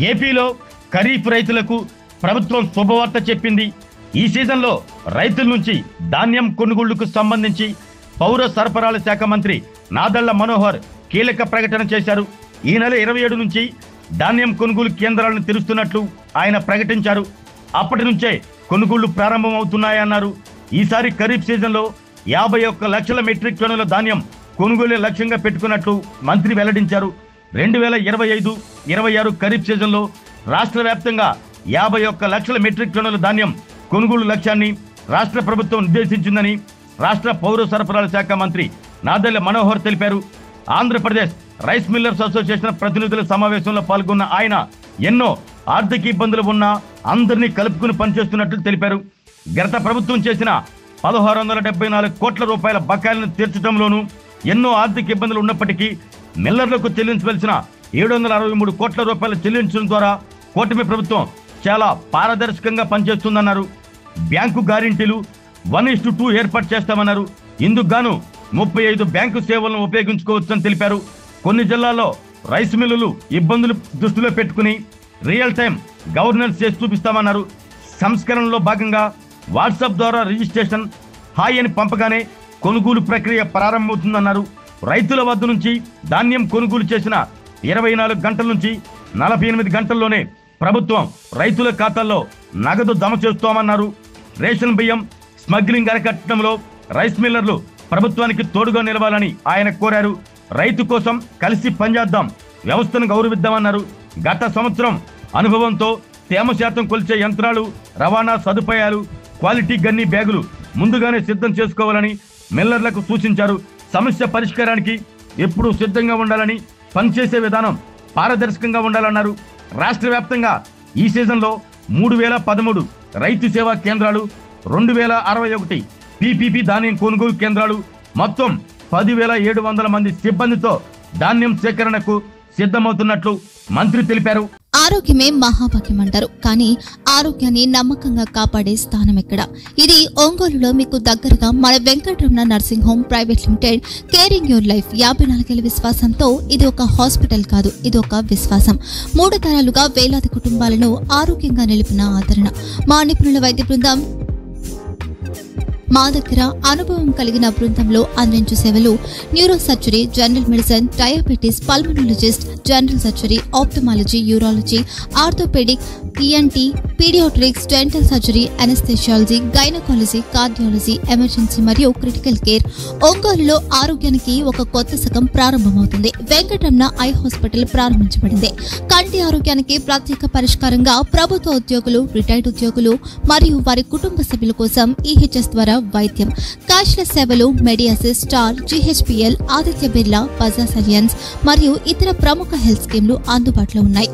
ఏపీలో ఖరీఫ్ రైతులకు ప్రభుత్వం శుభవార్త చెప్పింది. ఈ సీజన్లో రైతుల నుంచి ధాన్యం కొనుగోళ్లకు సంబంధించి పౌర సరఫరాల శాఖ మంత్రి నాదెళ్ల మనోహర్ కీలక ప్రకటన చేశారు. ఈ నెల 27 నుంచి ధాన్యం కొనుగోలు కేంద్రాలను తెరుస్తున్నట్లు ఆయన ప్రకటించారు. అప్పటి నుంచే కొనుగోళ్లు ప్రారంభమవుతున్నాయన్నారు. ఈసారి ఖరీఫ్ సీజన్లో 51 లక్షల మెట్రిక్ టన్నుల ధాన్యం కొనుగోలు లక్ష్యంగా పెట్టుకున్నట్లు మంత్రి వెల్లడించారు. 2025-26 ఖరీఫ్ సీజన్లో రాష్ట్ర వ్యాప్తంగా 51 లక్షల మెట్రిక్ టన్నుల ధాన్యం కొనుగోలు లక్ష్యాన్ని రాష్ట్ర ప్రభుత్వం నిర్దేశించిందని రాష్ట్ర పౌర సరఫరాల శాఖ మంత్రి నాదెళ్ల మనోహర్ తెలిపారు. ఆంధ్రప్రదేశ్ రైస్ మిల్లర్స్ అసోసియేషన్ ప్రతినిధుల సమావేశంలో పాల్గొన్న ఆయన ఎన్నో ఆర్థిక ఇబ్బందులు ఉన్నా అందరినీ కలుపుకుని పనిచేస్తున్నట్లు తెలిపారు. గత ప్రభుత్వం చేసిన 1674 కోట్ల రూపాయల బకాయిలను తీర్చడంలోనూ ఎన్నో ఆర్థిక ఇబ్బందులు ఉన్నప్పటికీ మిల్లర్లకు చెల్లించవలసిన 763 కోట్ల రూపాయలు చెల్లించడం ద్వారా కూటమి ప్రభుత్వం చాలా పారదర్శకంగా పనిచేస్తుందన్నారు. బ్యాంకు గ్యారెంటీలు 1:2 ఏర్పాటు చేస్తామన్నారు. ఇందుకు గాను 35 బ్యాంకు సేవలను ఉపయోగించుకోవచ్చని తెలిపారు. కొన్ని జిల్లాల్లో రైస్ మిల్లులు ఇబ్బందులు దృష్టిలో పెట్టుకుని రియల్ టైం గవర్నెన్స్ చేసి చూపిస్తామన్నారు. సంస్కరణలో భాగంగా వాట్సాప్ ద్వారా రిజిస్ట్రేషన్ హాయ్ అని పంపగానే కొనుగోలు ప్రక్రియ ప్రారంభమవుతుందన్నారు. రైతుల వద్ద నుంచి ధాన్యం కొనుగోలు చేసిన 24 గంటల నుంచి 48 గంటల్లోనే ప్రభుత్వం రైతుల ఖాతాల్లో నగదు జమ చేస్తామన్నారు. రేషన్ బియ్యం స్మగ్లింగ్ అరికట్టడంలో రైస్ మిల్లర్లు ప్రభుత్వానికి తోడుగా నిలవాలని ఆయన కోరారు. రైతు కోసం కలిసి పనిచేద్దాం, వ్యవస్థను గౌరవిద్దామన్నారు. గత సంవత్సరం అనుభవంతో తేమ శాతం కొలిచే యంత్రాలు, రవాణా సదుపాయాలు, క్వాలిటీ గన్ని బ్యాగులు ముందుగానే సిద్ధం చేసుకోవాలని మిల్లర్లకు సూచించారు. సమస్య పరిష్కారానికి ఎప్పుడూ సిద్ధంగా ఉండాలని, పనిచేసే విధానం పారదర్శకంగా ఉండాలన్నారు. రాష్ట్ర వ్యాప్తంగా ఈ సీజన్లో 3013 రైతు సేవా కేంద్రాలు, 2061 పీపీపీ ధాన్యం కొనుగోలు కేంద్రాలు, మొత్తం 10,700 మంది సిబ్బందితో ధాన్యం సేకరణకు సిద్ధమవుతున్నట్లు మంత్రి తెలిపారు. ఆరోగ్యమే మహాభాగ్యం అంటారు, కానీ ఆరోగ్యాన్ని నమ్మకంగా కాపాడే స్థానం ఎక్కడ? ఇది ఒంగోలులో మీకు దగ్గరగా మన Venkataramana nursing home private limited. Caring your life 54 ఏళ్ల విశ్వాసంతో ఇది ఒక హాస్పిటల్ కాదు, ఇది ఒక విశ్వాసం. 3 తరాలుగా వేలాది కుటుంబాలను ఆరోగ్యంగా నిలిపిన ఆదరణ. మా నిపుణుల వైద్య బృందం మా దగ్గర అనుభవం కలిగిన బృందంలో అందించే సేవలు neuro surgery, general medicine, diabetes, pulmonologist, general surgery, ophthalmology, urology, orthopaedic, ENT, paediatrics, dental surgery, anaesthesiology, gynaecology, cardiology, emergency మరియు క్రిటికల్ కేర్. ఒంగోలులో ఆరోగ్యానికి ఒక కొత్త శకం ప్రారంభమవుతుంది. వెంకటరమణ ఐ హాస్పిటల్ ప్రారంభించబడింది. కంటి ఆరోగ్యానికి ప్రత్యేక పరిష్కారంగా ప్రభుత్వ ఉద్యోగులు, రిటైర్డ్ ఉద్యోగులు మరియు వారి కుటుంబ సభ్యుల కోసం ఈహెచ్ఎస్ ద్వారా వైద్యం, క్యాష్లెస్ సేవలు, మెడియాసిస్, స్టార్, జీహెచ్పీఎల్, ఆదిత్య బిర్లా, బజాజ్ అలియన్స్ మరియు ఇతర ప్రముఖ హెల్త్ స్కీమ్లు అందుబాటులో ఉన్నాయి.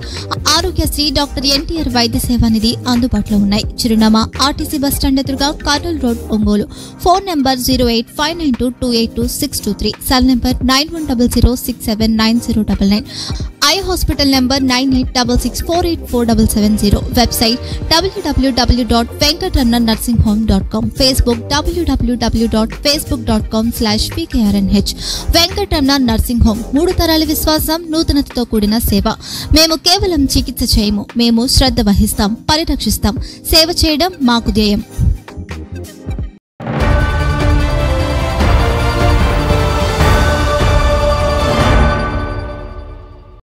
ఆరోగ్యశ్రీ, డాక్టర్ ఎన్టీఆర్ వైద్య సేవానిధి అందుబాటులో ఉన్నాయి. చిరునామా ఆర్టీసీ బస్టాండ్ ఎదురుగా, Kurnool road, Ongole. Phone number 08592282623, cell number 9100679099, eye hospital number 9866484770, website www.venkatramanarsinghome.com, Facebook www.facebook.com/pkrnh. Venkataramana nursing home, 3 తరాల విశ్వాసం, నూతనతతో కూడిన సేవ. మేము కేవలం చికిత్స చేయము, మేము శ్రద్ధ వహిస్తాం, పరిరక్షిస్తాం. సేవ చేయడం మాకు ధ్యేయం.